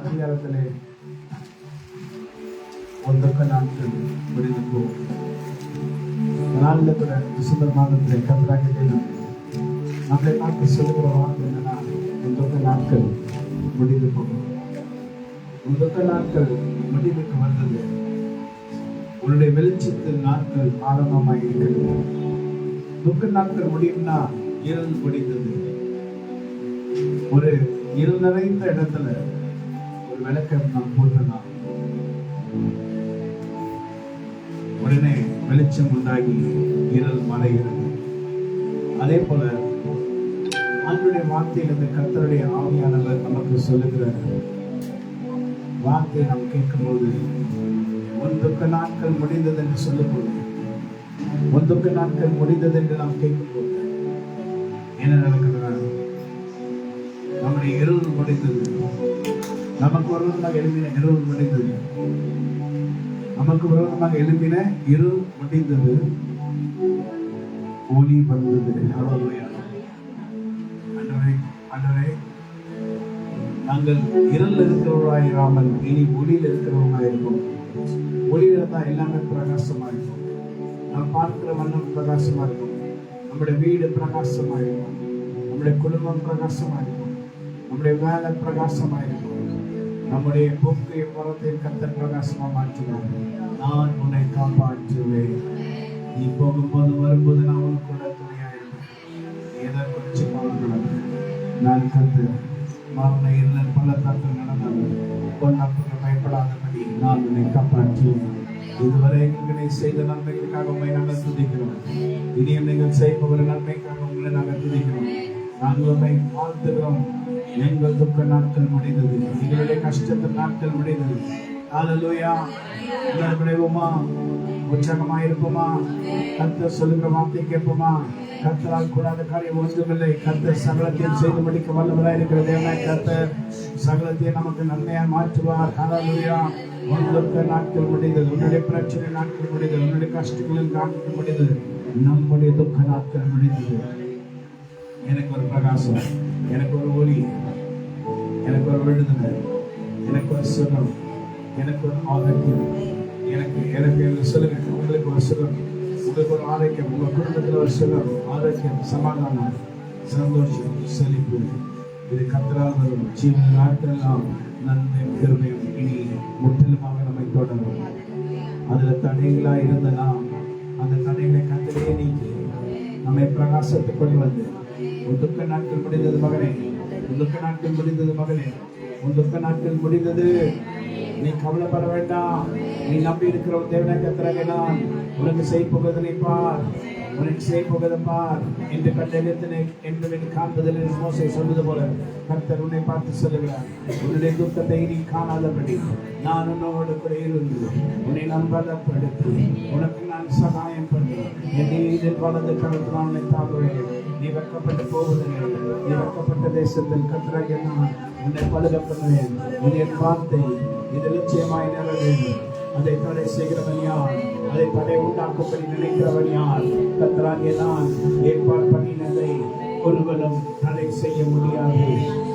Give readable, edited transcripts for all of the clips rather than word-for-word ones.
அதிகாரத்திலே ஒன்றுக்கு நாட்கள் முடிந்து போகும். நாளில் கூட டிசம்பர் மாதத்திலே கத்தராக நம்மளை பார்த்து சொல்லுகிற வார்த்தை என்னன்னா, ஒன்றுக்கு நாட்கள் முடிந்து போகும். ஒன்றுக்கு நாட்கள் முடிவுக்கு வந்தது. உன்னுடைய வெளிச்சத்தில் நாட்கள் ஆரம்பமாக இருக்கிறது. துக்க நாட்கள் முடியும்னா இருள் முடிந்தது. ஒரு இருள் நிறைந்த இடத்துல ஒரு விளக்கம் நாம் போட்டலாம், உடனே வெளிச்சம் உண்டாகி இருள் மறைகிறது. அதே போல ஆண்டுடைய வார்த்தையிலிருந்து கர்த்தருடைய ஆவியானவர் நமக்கு சொல்லுகிற வார்த்தை நாம் கேட்கும்போது, ஒன்றுக்கு நாட்கள் முடிந்தது என்று சொல்லும்போது, ஒன்றுக்கு நாட்கள் முடிந்தது என்று நாம் கேட்கும்போது என்ன நடக்கிறது? நம்முடைய இருள் முடிந்தது. நமக்கு விரோதமாக எழுப்பின இருள் முடிந்தது. நமக்கு விரோதமாக எழுப்பின இருள் முடிந்தது. ஒளி வந்தது. ஆண்டவரே, நாங்கள் இருள் இருக்கிறவராயிராமல் இனி ஒளியில் இருக்கிறவராக இருக்கும். ஒளியில தான் எல்லாமே பிரகாசமா இருக்கும். நாம் பார்க்கிற வண்ணம் பிரகாசமா இருக்கும். நம்முடைய வீடு பிரகாசமா இருக்கும். நம்முடைய குடும்பம் பிரகாசமா இருக்கும். நம்முடைய வேலை பிரகாசமா இருக்கும். நம்முடைய போக்கு பரத்தை கர்த்தர் பிரகாசமா மாற்றுவார். நான் உன்னை காப்பாற்றுவேன். நீ போகும்போது வரும்போது நான் உனக்கு கூட துணையா இருப்பேன். எதை குறிச்சு கவலைப்படாது. நான் கர்த்தர். மரண இருளன் பள்ளத்தாக்கில் நடந்தாலும் பொல்லாப்புக்கு பயப்படாதபடி நான் உன்னை காப்பாற்றுவேன். இதுவரை எங்களை செய்த நன்மைகளுக்காக உண்மை நாங்கள் துதிக்கிறோம். இனியும் நீங்கள் செய்பவர நன்மைக்காக உங்களை நாங்கள் துதிக்கிறோம். நாங்கள் உண்மை வாழ்த்துகிறோம். எங்கள் துக்க நாட்கள் முடிந்தது. எங்களுடைய கஷ்டத்தின் நாட்கள் முடிந்தது. ஹல்லேலூயா. விளைவுமா உற்சாகமா இருப்போமா? கர்த்தர் சொல்லுகிற வார்த்தை கேட்போமா? கர்த்தரால் கூடாத காரியம் ஒன்றுமில்லை. கர்த்தர் சகலத்தையும் செய்து முடிக்க வல்லவராய் இருக்கிற தேவனாய் கர்த்தர் சகலத்தையும் நமக்கு நன்மையாக மாற்றுவார். ஹல்லேலூயா. உன்னுடைய நாட்கள் முடிந்தது. உன்னுடைய பிரச்சனை நாட்கள் முடிந்தது. உன்னுடைய கஷ்டங்களின் நாட்கள் முடிந்தது. நம்முடைய துக்க நாட்கள் முடிந்தது. எனக்கு ஒரு பிரகாசம், எனக்கு ஒரு ஒளி, எனக்கு ஒரு விடுதலை, எனக்கு ஒரு சுகம், எனக்கு ஒரு ஆரோக்கியம், எனக்கு சொல்லுங்க, உங்களுக்கு ஒரு சுகம், உங்களுக்கு ஒரு ஆரோக்கியம், உங்க குடும்பத்தில் ஒரு சுகம், ஆரோக்கியம், சமாதானம், சந்தோஷம், செழிப்பு, இது கர்த்தரால் வரும். ஜீவன நாட்களெல்லாம் நன்மையும் கிருபையும் இனி முற்றிலுமாக நம்மை தொடரும். அதுல தடைகளா இருந்த நாம் அந்த தடைகளை கர்த்தரே நீக்கி நம்மை பிரகாசத்துக் கொண்டு வந்து, துக்க நாட்கள் முடிந்தது மகனே, துக்க நாட்கள் முடிந்தது மகனே, துக்க நாட்கள் முடிந்தது. நீ கவலைப்பட வேண்டாம். நீ நம்பி இருக்கிற தேவனாய் கர்த்தராகிய நான் உனக்கு செய்ய போவதனை பார். உனக்கு செய்ய போகிறத பார் என்று கண்டெடுத்தனை என்று காண்பதில் மோசே சொல்வது போல கர்த்தர் உன்னை பார்த்து சொல்லுகிறார். உன்னுடைய துக்கத்தை நீ காணாதபடி நான் உன்னோடு கூட இருந்து உன்னை நான் பலப்படுத்தி உனக்கு நான் சகாயம் பண்ணி என் நீதில் வலது கருத்து நான் உன்னை தாங்குவேன். நீ வெட்கப்பட்டு போவதில்லை. நீ வெட்கப்பட்ட தேசத்தில் கர்த்தராகிய நான் உன்னை பழுக பண்ணுவேன். இது என் வார்த்தை, இது நிச்சயமாய் நிறைவேறும். அதை தடை செய்கிறவன் யார்? அதை தடை உண்டாக்கும்படி நினைக்கிறவன் யார்? கர்த்தராகிய நான் ஏற்பாடு பண்ணினதை ஒருவனும் தடை செய்ய முடியாது.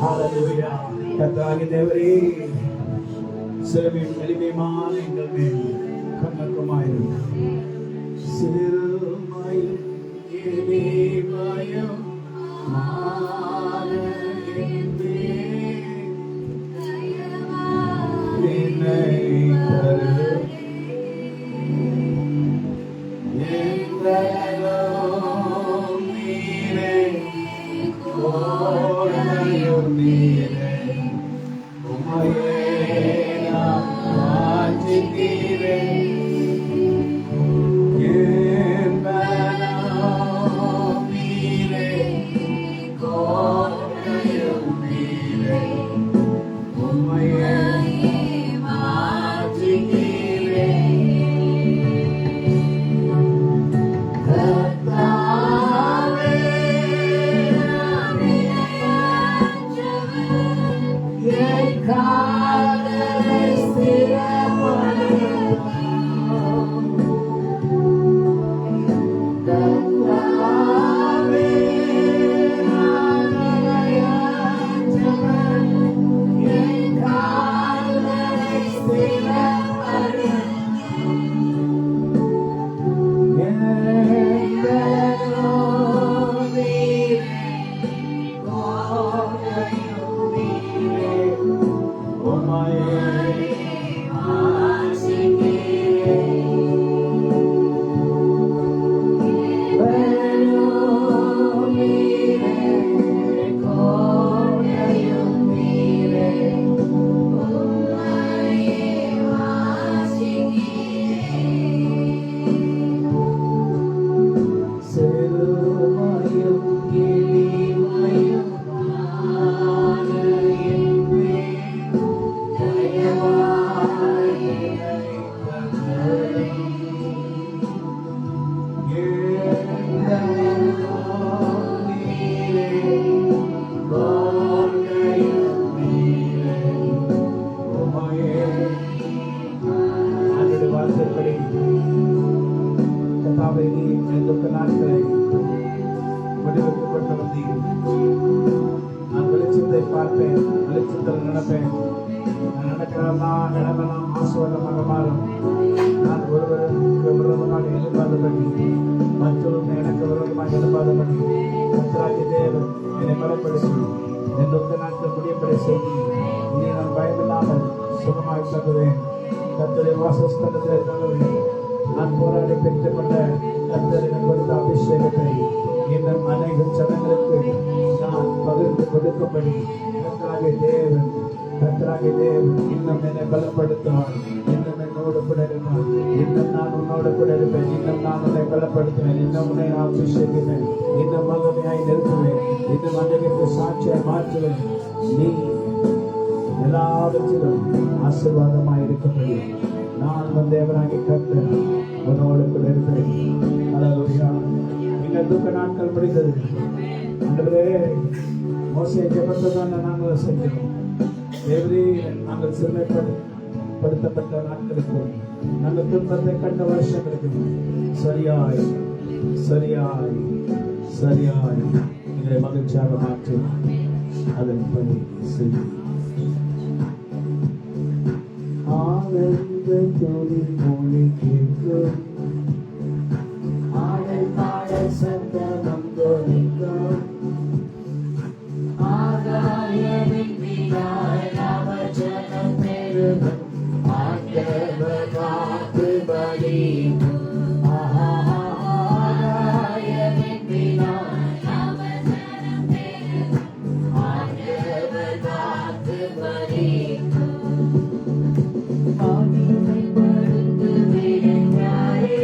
ஹல்லேலூயா. கர்த்தராகிய தேவரே, சிறுமையும் எளிமையுமான எங்கள் மேல் கண்ணோக்கமாயிரும். சிறுமையும் எளிமையும் பார்ப்பேன், வெளிச்சத்தில் நடப்பேன். நான் நடக்கிறதெல்லாம் இடமெல்லாம் ஆசீர்வாதமாக மாறும். நான் ஒருவருக்கு விரோதமாக எழுப்பாதபடி, மற்றொரு எனக்கு விரோதமாக எழுப்பாதபடி கர்த்தராகிய தேவன் என்னை பலப்படுத்தி என் துக்க நாட்கள் முடியப்பட செய்து இனி நான் பயமில்லாமல் சுகமாய் தங்குவேன். கர்த்தருடைய வாசஸ்தலத்தில் தங்குவேன். நான் போராடி பெற்றுக்கொண்ட கர்த்தர் எனக்கு கொடுத்த அபிஷேகத்தை இன்னும் அநேக ஜனங்களுக்கு நான் பகிர்ந்து கொடுக்கும்படி கர்த்தராகிய தேவன் இன்னும் என்னை பலப்படுத்துவார். இன்னும் என்னோடு கூட இருப்பார். இன்னும் நான் உன்னோடு கூட இருப்பேன். இன்னும் நான் உன்னை பலப்படுத்துவேன். இன்னும் உன்னை நான் அபிஷேகிப்பேன். இன்னும் மகிமையாய் நிறுத்துவேன். இன்னும் அநேகருக்கு சாட்சியாய் மாற்றுவேன். நீ எல்லாவற்றிலும் ஆசீர்வாதமாய் இருக்கும்படி நான் தேவனாகி கர்த்தர் உன்னோடு கூட இருப்பேன். ஹல்லேலூயா. எங்கள் துக்க நாட்கள் முடிந்தது. ஆண்டவரே, மோசே ஜெபத்தை தான் நாங்கள் செஞ்சோம். தேவரே, நாங்கள் சிறுமைப்படுத்தப்பட்ட நாட்களுக்கு நாங்கள் துன்பத்தை கண்ட வருஷங்களுக்கு சரியாய் சரியாய் சரியாய் எங்களை மகிழ்ச்சியாக மாற்றி அதன்படி செய்யும். ஆனந்த ஜோதி மொழி கேட்கும், ஆடல் பாடல் சத்தம் தோணிக்கும், ஆகாயவின் விழாய் அவஜனம் பெருகும், ஆண்டவர் வாக்கு பலிக்கும். ஆகாயவின் விழாய் அவஜனம் பெருகும், ஆண்டவர் வாக்கு பலிக்கும். ஆகினை படுத்து விடுங்காய்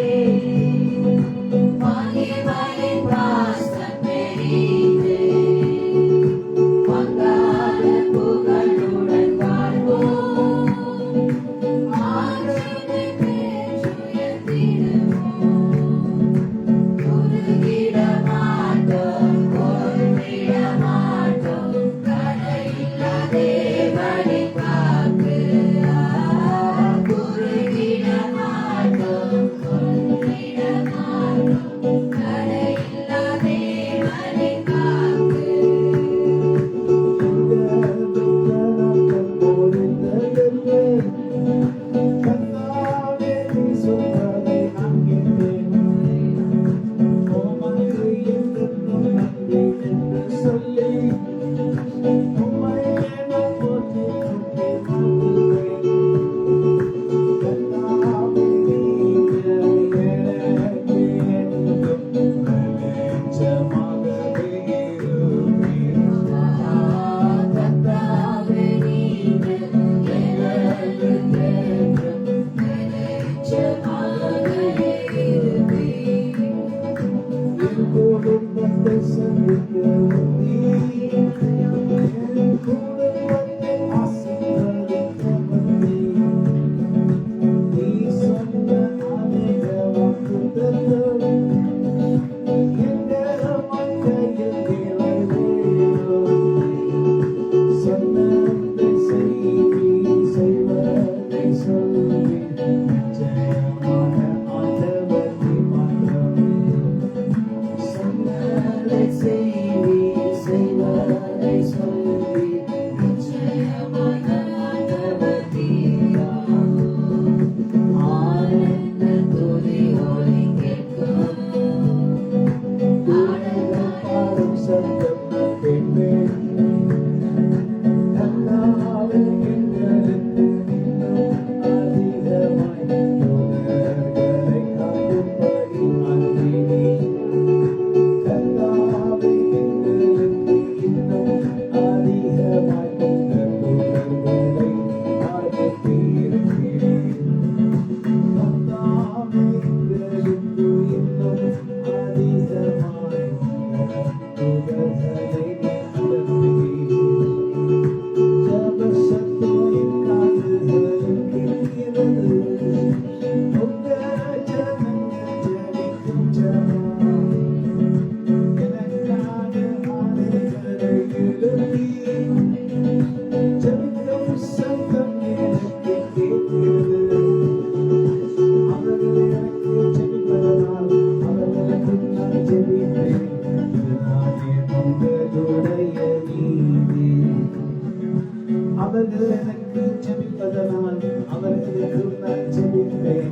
அவர்கள் எனக்கு ஜெபிப்பதனால் அவர்களுக்கு நான் ஜெபிப்பேன்.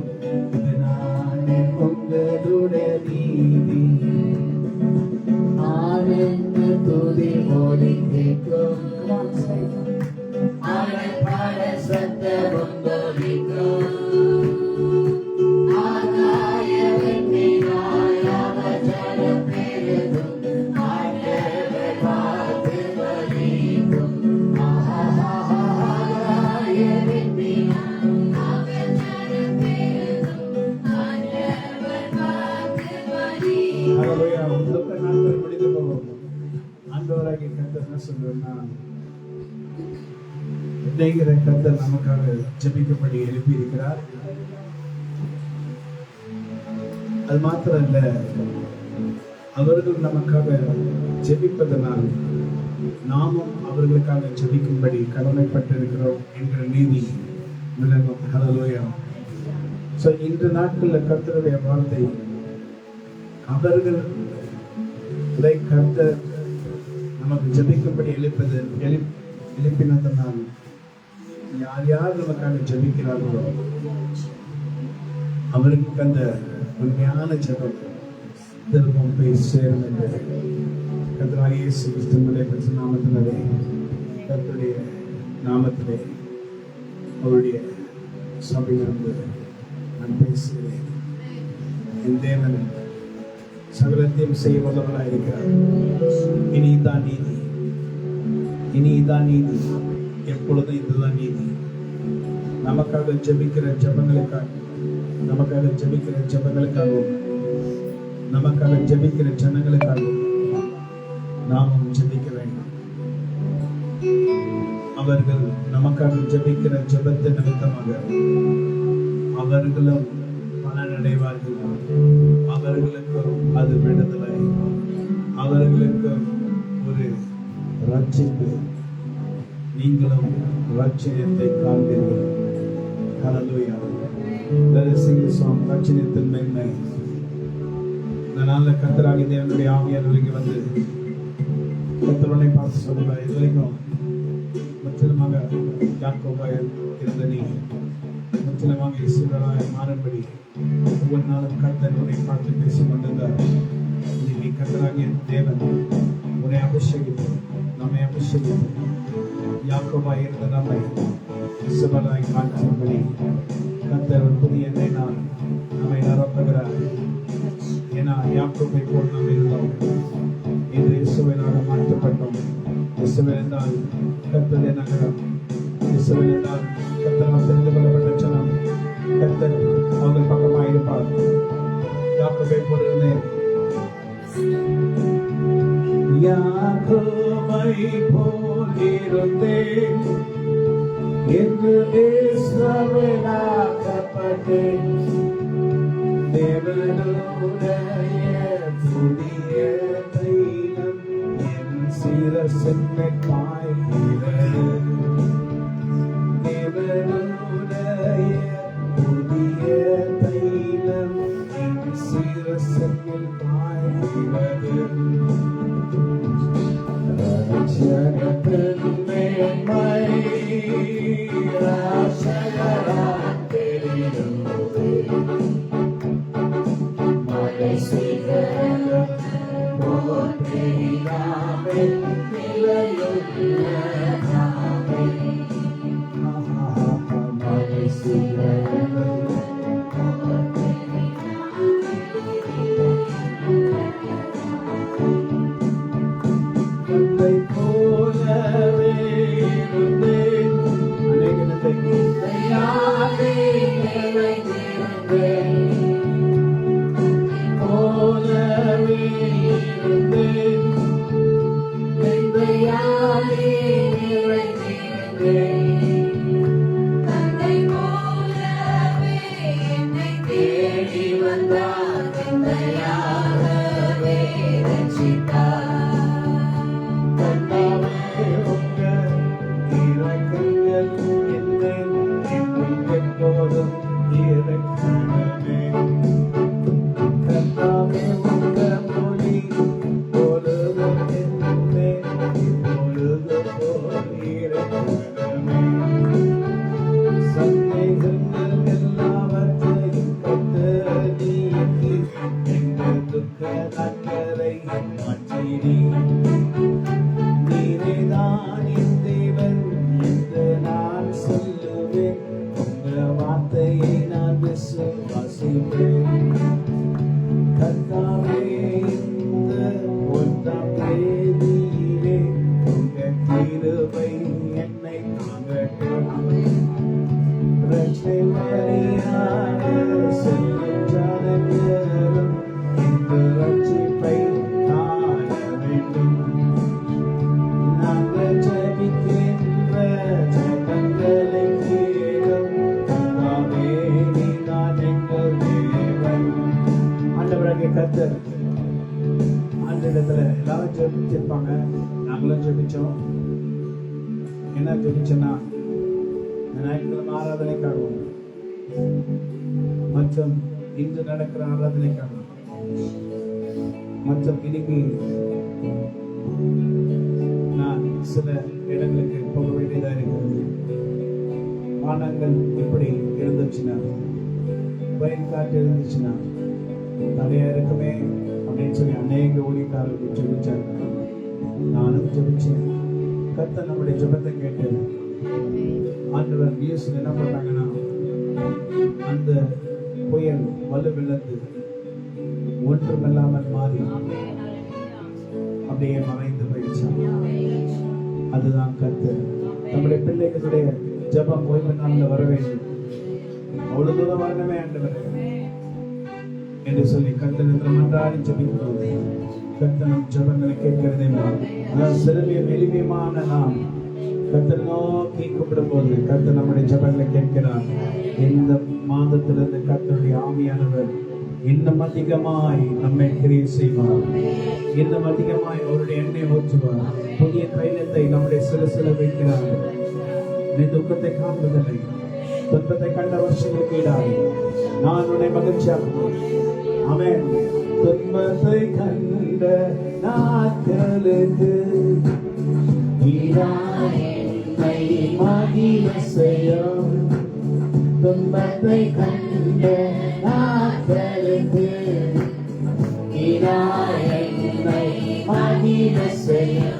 இது நானே உங்களுடைய நீதி. ஆனந்த துதி ஒலி கேட்கும். ஆரப்பாட சத்தமும் தொனிக்கும். கர்த்தர் நமக்காக ஜெபிக்கப்படி எழுப்பி இருக்கிறார். அது மாத்திரம் இல்ல, அவர்கள் நமக்காக ஜெபிப்பதனால் நாமும் அவர்களுக்காக ஜெபிக்கும்படி கடமைப்பட்டிருக்கிறோம் என்கிற நீதி விளங்கும். ஹல்லேலூயா. சோ இன்று நாட்களில் கர்த்தருடைய வார்த்தை அவர்கள் கர்த்தர் நமக்கு ஜெபிக்கும்படி எழுப்பினதனால் யார் யார் நமக்காக ஜெபிக்கிறார்களோ அவர்களுக்கு அந்த உண்மையான ஜெபம் திரும்பவும் போய் சேரும் என்று கர்த்தராகிய இயேசு கிறிஸ்துவினுடைய பரிசுத்த நாமத்தினாலே கர்த்தருடைய நாமத்திலே அவருடைய சபையிலிருந்து நான் பேசுகிறேன். என் தேவன் சகலத்தையும் செய்ய வல்லவராக இருக்கிறார். இனிதான் நீதி, இனிதான் நீதி, எப்பொழுதும் இதுதான் நீதி. நமக்காக ஜெபிக்கிற ஜெபங்களுக்காகவும் நமக்காக ஜெபிக்கிற ஜனங்களுக்காகவும் நாமும் ஜெபிக்க வேண்டும். அவர்கள் நமக்காக ஜெபிக்கிற ஜெபத்தை நிமித்தமாக அவர்களும் பலனடைவார்கள். அவர்களுக்கு அது விடுதலை, அவர்களுக்கு ஒரு ரட்சிப்பு, நீங்களும் ரட்சணியத்தை காண்பீர்கள். ஹல்லேலூயா. Let us sing the song ரட்சணியத்தின் மேன்மை. இதனால கர்த்தராகிய தேவனுடைய ஆவியானவர் வந்து கர்த்தரை பார்த்து சொல்லுவார், இதுவரைக்கும் முற்றிலுமாக யாக்கோபாய் இருந்த நீ முற்றிலுமாக இஸ்ரவேலாய் மாறும்படி ஒவ்வொரு நாளும் கர்த்தர் உன்னை பார்த்து பேசிக் கொண்டிருந்தார். நீ கர்த்தராகிய தேவன் உன்னை அபிஷேகித்து நம்மை அபிஷேகித்து யாக்கோபாய் இருந்த நம்மை இஸ்ரவேலாய் மாற்றும்படி கர்த்தர் ஒரு புதிய எண்ணெய் நம்மை நிரப்புகிறார். ஏன்னா யாக்கோபை போல் நாம் இருந்தோம், இன்று இஸ்ரவேலாக மாற்றப்பட்டோம். இஸ்ரவேல் என்றால் கர்த்தருடைய நகரம், இஸ்ரவேல் என்றால் கர்த்தரால் தெரிந்து கொள்ளப்பட்ட ஜனம். கர்த்தர் அவர்கள் பக்கமாக இருப்பார். யாக்கோபை போல் இருந்தேன், யாக்கோபை போல் இருந்தேன், என்று இஸ்ரவேலாக்கப்பட்டேன். தேவனுடைய புதிய தைலம் என் சிரசின் மேல் பாய்கிறது. தேவனுடைய புதிய தைலம் என் சிரசின் மேல் பாய்கிறது. ரட்சகத்தின் மேன்மை ராசகரால் தெரியுமே. மலை சிகரம் போல் தெரியாமே, நிலையுள்ள நாமே. மலை சிகரம் Amen. கிருபை என்னை தாங்கட்டும். ரட்சை வழியாக செல்லும் ஜனங்களும் இந்த ரட்சிப்பை காண வேண்டும். நாங்கள் ஜெபிக்கின்ற ஜெபங்களை கேளும் கர்த்தாவே, நீதான் எங்கள் தேவன். ஆண்டவராகிய கர்த்தர் ஆண்டவரிடத்துல எல்லாரும் ஜெபிச்சிருப்பாங்க, நாங்களும் ஜெபிச்சோம். என்ன ஜெபிச்சோன்னா, இந்த ஞாயிற்றுக்கிழமை ஆராதனைக்காகவும் மற்றும் இன்று நடக்கிற ஆராதனைக்காகவும் மற்றும் இன்னைக்கு நான் சில இடங்களுக்கு போக வேண்டியதாக இருக்கிறது. வானங்கள் இப்படி இருந்துச்சுன்னா, புயல் காற்று இருந்துச்சுன்னா தடையா இருக்குமே அப்படின்னு சொல்லி அநேக ஊழியக்காரர்கள் ஜெபிச்சாங்க. நானும் ஜெபிச்சேன். கர்த்தர் நம்முடைய ஜெபத்தை கேட்டு ஆண்டவர் நியூஸ்ல என்ன பண்ணாங்கன்னா, அந்த புயல் வலுவிழந்து ஒன்றுமில்லாமல் மாறி அப்படியே மறைந்து போயிடுச்சு. அதுதான் கர்த்தர். நம்முடைய பிள்ளைகளுடைய ஜெபம் ஓய்வு நாளில் வர வேண்டும். அவ்வளவு தூரம் வரணுமே ஆண்டவர் என்று சொல்லி கர்த்தரிடத்தில் மன்றாடி ஜெபிக்கிறோம். கர்த்தர் நம் ஜெபங்களை கேட்கிறதே. சிறிய எளிமையான நாம் கர்த்தர் நோக்கி கூப்பிடும் போது கர்த்தர் நம்முடைய ஜெபங்களை கேட்கிறார். இந்த மாதத்திலிருந்து கர்த்தருடைய ஆவியானவர் இன்னும் அதிகமாய் நம்மை கிரியை செய்வார். இன்னும் அதிகமாய் அவருடைய எண்ணெய் ஊற்றுவார். புதிய தைலத்தை நம்முடைய சில வைக்கிறார். நீ துக்கத்தை காண்பதில்லை, துன்பத்தை கண்ட வருஷங்களுக்கு ஈடாய் நான் உன்னை மகிழ்ச்சியாக்குவேன். ஆமென். துன்பத்தை கண்ட நாட்களுக்கு ஈடாய் என்னை மகிழ செய்யும். துன்பத்தை கண்ட நாட்களுக்கு ஈடாய் என்னை மகிழ செய்யும்.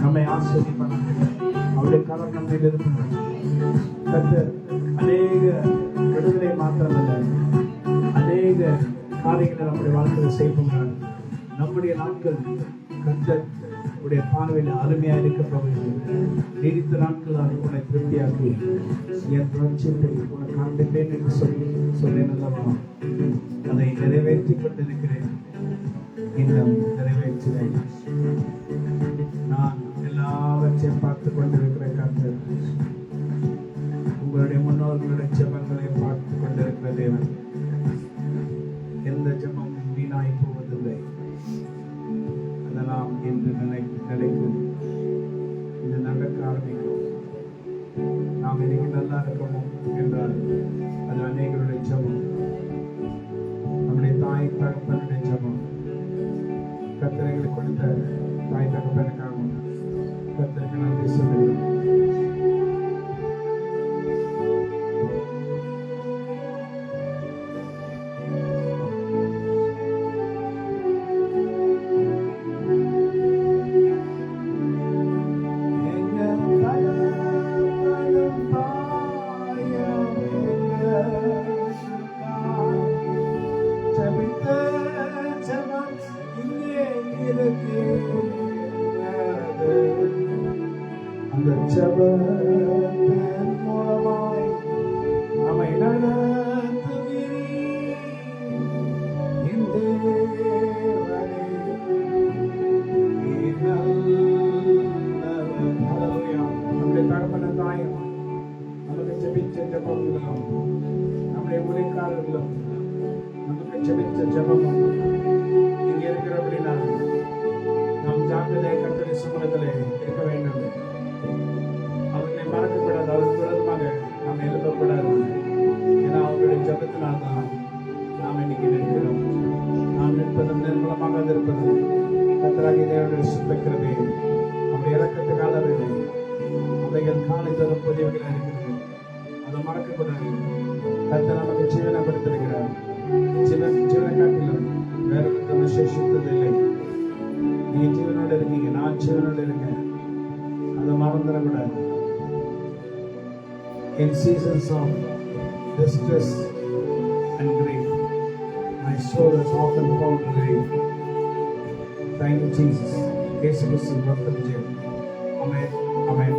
நம்மை ஆசீர்வதிப்பார். அவருடைய கரம் நம்மை நிரப்புவார். கர்த்தர் அநேக விடுதலை மாத்திரமல்ல, அநேக காரியங்களை நம்முடைய வாழ்க்கையில் செய்வார். நம்முடைய நாட்கள் கர்த்தர் உடைய பார்வையில் அருமையாக இருக்க போகிறது. நீடித்த நாட்கள் உன்னை திருப்தியாக்கி என் ரட்சிப்பை உனக்கு காண்பிப்பேன் என்று சொன்னேன் அல்லவா? அதை நிறைவேற்றி கொண்டிருக்கிறேன். இன்னும் நிறைவேற்றுவேன். நான் எல்லாவற்றையும் பார்த்து கொண்டிருக்கிற கர்த்தர், உங்களுடைய முன்னோர்களுடைய ஜெபங்களை பார்த்து கொண்டிருக்கிற தேவன். எந்த ஜெபம் வீணாய் போவதில்லை. அதெல்லாம் என்று நினைக்கும். இது நடக்க ஆரம்பிக்கும். நாம் இன்னைக்கு நல்லா இருக்கணும் என்றால் அது அநேகருடைய ஜெபம், நம்முடைய தாய் தகப்பனுடைய ஜெபம். கர்த்தரை கொடுத்த தாய் தகப்பனுக்காகவும் கர்த்தருக்கு நன்றி சொல்லுகிறோம். ஜெபத்தின் மூலமாய் நம்மை நடத்துகிறீர் என் தேவனே, நீர் நல்லவர். ஹல்லேலூயா. நம்முடைய தகப்பன தாயும் நமக்கு ஜெபிச்ச ஜெபங்களும் நம்முடைய ஊழியக்காரர்களும் நமக்கு ஜெபிச்ச ஜெபமும் இங்கே இருக்கிறபடினா நாம் ஜாக்கிரதை கர்த்தருடைய சமூகத்திலே இருக்க வேண்டும். அவர்களை மறக்கக்கூடாது, அவருக்கு விரோதமாக நாம் எழுதக்கூடாது. ஏன்னா அவருடைய ஜெபத்தினால் தான் நாம் இன்னைக்கு நிற்கிறோம். நாம் நிற்பதும் நிர்மலமாக இருப்பது கர்த்தராகிய தேவனுடைய சுத்த கிருபை, நம்முடைய இரக்கத்துக்கு அளவில்லை. அவைகள் காலை தரும் புதியவைகள் இருக்கிறது, அதை மறக்கக்கூடாது. கர்த்தர் நமக்கு ஜீவனை கொடுத்திருக்கிறார். ஜீவனை காட்டிலும் வேற ஒன்றும் விசேஷித்ததில்லை. நீ ஜீவனோடு இருக்கீங்க, நான் ஜீவனோடு இருக்கேன், அதை மறந்துடக்கூடாது. In seasons of distress and grief, my soul has often found relief. Thank you, Jesus. இயேசு கிறிஸ்துவின் ரத்தம் ஜெயம். ஆமென், ஆமென்.